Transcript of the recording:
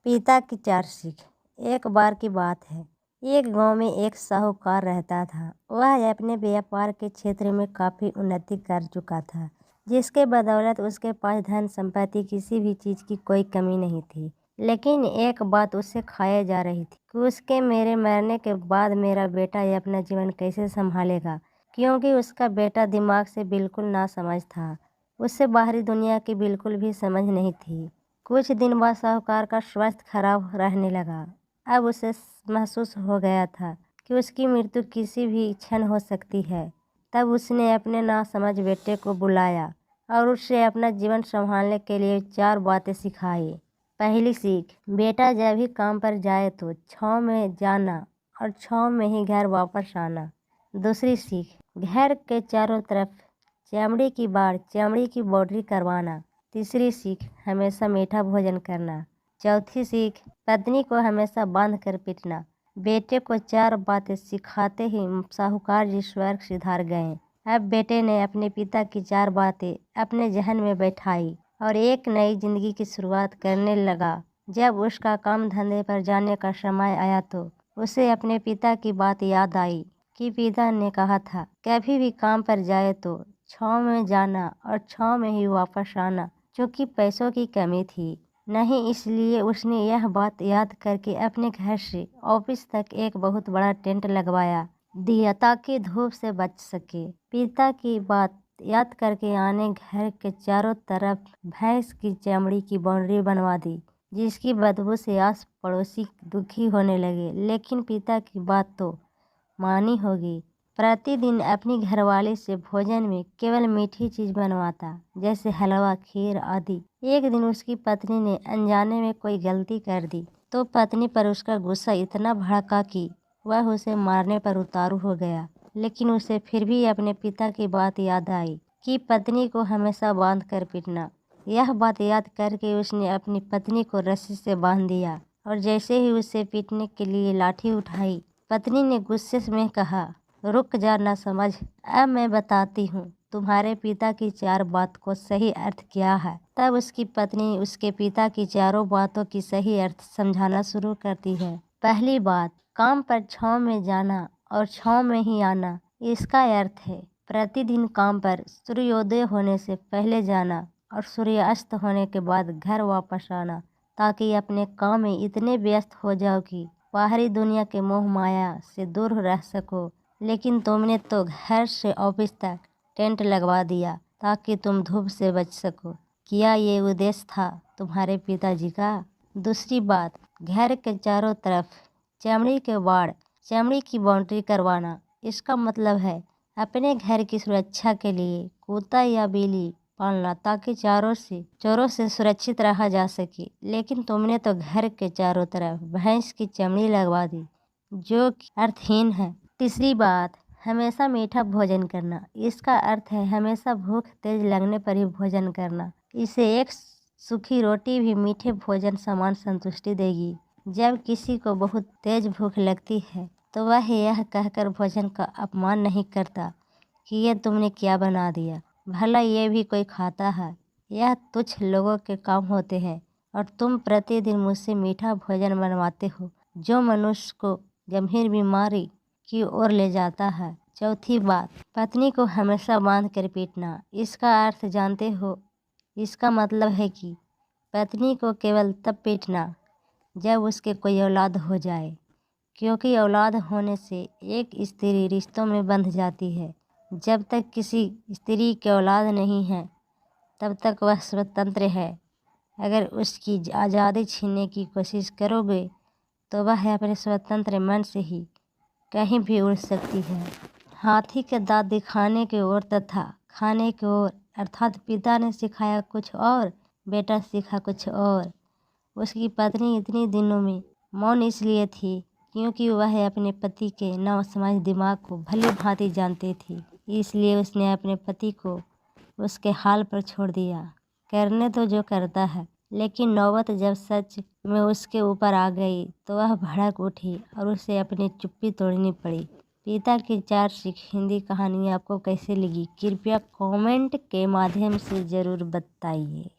पिता की 4 सीख। एक बार की बात है, एक गांव में एक साहूकार रहता था। वह अपने व्यापार के क्षेत्र में काफ़ी उन्नति कर चुका था, जिसके बदौलत उसके पास धन संपत्ति किसी भी चीज़ की कोई कमी नहीं थी। लेकिन एक बात उसे खाए जा रही थी कि उसके मेरे मरने के बाद मेरा बेटा ये अपना जीवन कैसे संभालेगा, क्योंकि उसका बेटा दिमाग से बिल्कुल नासमझ था। उसे बाहरी दुनिया की बिल्कुल भी समझ नहीं थी। कुछ दिन बाद साहूकार का स्वास्थ्य खराब रहने लगा। अब उसे महसूस हो गया था कि उसकी मृत्यु किसी भी क्षण हो सकती है। तब उसने अपने नासमझ बेटे को बुलाया और उससे अपना जीवन संभालने के लिए 4 बातें सिखाई। पहली सीख, बेटा जब भी काम पर जाए तो छाँव में जाना और छाँव में ही घर वापस आना। दूसरी सीख, घर के चारों तरफ चमड़ी की बाउंड्री करवाना। तीसरी सीख, हमेशा मीठा भोजन करना। चौथी सीख, पत्नी को हमेशा बांध कर पीटना। बेटे को 4 बातें सिखाते ही साहूकार जी स्वर्ग सिधार गए। अब बेटे ने अपने पिता की 4 बातें अपने जहन में बैठाई और एक नई जिंदगी की शुरुआत करने लगा। जब उसका काम धंधे पर जाने का समय आया तो उसे अपने पिता की बात याद आई कि पिता ने कहा था, कभी भी काम पर जाए तो छाँव में जाना और छाँव में ही वापस आना। क्योंकि पैसों की कमी थी नहीं, इसलिए उसने यह बात याद करके अपने घर से ऑफिस तक एक बहुत बड़ा टेंट लगवाया दिया ताकि धूप से बच सके। पिता की बात याद करके आने घर के चारों तरफ भैंस की चमड़ी की बाउंड्री बनवा दी, जिसकी बदबू से आस पड़ोसी दुखी होने लगे। लेकिन पिता की बात तो मानी होगी। प्रतिदिन अपनी घरवाली से भोजन में केवल मीठी चीज़ बनवाता, जैसे हलवा, खीर आदि। एक दिन उसकी पत्नी ने अनजाने में कोई गलती कर दी तो पत्नी पर उसका गुस्सा इतना भड़का कि वह उसे मारने पर उतारू हो गया। लेकिन उसे फिर भी अपने पिता की बात याद आई कि पत्नी को हमेशा बांध कर पीटना। यह बात याद करके उसने अपनी पत्नी को रस्सी से बांध दिया और जैसे ही उसे पीटने के लिए लाठी उठाई, पत्नी ने गुस्से में कहा, रुक जा ना समझ, अब मैं बताती हूँ तुम्हारे पिता की 4 बात को सही अर्थ क्या है। तब उसकी पत्नी उसके पिता की 4 बातों की सही अर्थ समझाना शुरू करती है। पहली बात, काम पर छाँव में जाना और छाँव में ही आना। इसका अर्थ है प्रतिदिन काम पर सूर्योदय होने से पहले जाना और सूर्यास्त होने के बाद घर वापस आना, ताकि अपने काम में इतने व्यस्त हो जाओ कि बाहरी दुनिया के मोह माया से दूर रह सको। लेकिन तुमने तो घर से ऑफिस तक टेंट लगवा दिया ताकि तुम धूप से बच सको। क्या ये उद्देश्य था तुम्हारे पिताजी का? दूसरी बात, घर के चारों तरफ चमड़ी की बाउंड्री करवाना। इसका मतलब है अपने घर की सुरक्षा के लिए कुत्ता या बिल्ली पालना, ताकि चोरों से सुरक्षित रहा जा सके। लेकिन तुमने तो घर के चारों तरफ भैंस की चमड़ी लगवा दी, जो अर्थहीन है। तीसरी बात, हमेशा मीठा भोजन करना। इसका अर्थ है हमेशा भूख तेज लगने पर ही भोजन करना। इसे एक सूखी रोटी भी मीठे भोजन समान संतुष्टि देगी। जब किसी को बहुत तेज भूख लगती है तो वह यह कहकर भोजन का अपमान नहीं करता कि ये तुमने क्या बना दिया, भला ये भी कोई खाता है। यह तुच्छ लोगों के काम होते हैं और तुम प्रतिदिन मुझसे मीठा भोजन बनवाते हो, जो मनुष्य को गंभीर बीमारी की ओर ले जाता है। चौथी बात, पत्नी को हमेशा बांध कर पीटना। इसका अर्थ जानते हो? इसका मतलब है कि पत्नी को केवल तब पीटना जब उसके कोई औलाद हो जाए, क्योंकि औलाद होने से एक स्त्री रिश्तों में बंध जाती है। जब तक किसी स्त्री की औलाद नहीं है तब तक वह स्वतंत्र है। अगर उसकी आज़ादी छीनने की कोशिश करोगे तो वह अपने स्वतंत्र मन से ही कहीं भी उड़ सकती है। हाथी के दांत दिखाने की ओर तथा खाने की ओर, अर्थात पिता ने सिखाया कुछ और बेटा सीखा कुछ और। उसकी पत्नी इतनी दिनों में मौन इसलिए थी क्योंकि वह अपने पति के नासमझ दिमाग को भली भांति जानती थी। इसलिए उसने अपने पति को उसके हाल पर छोड़ दिया, करने तो जो करता है। लेकिन नौबत जब सच में उसके ऊपर आ गई तो वह भड़क उठी और उसे अपनी चुप्पी तोड़नी पड़ी। पिता की 4 सीख हिंदी कहानी आपको कैसे लगी? कृपया कमेंट के माध्यम से ज़रूर बताइए।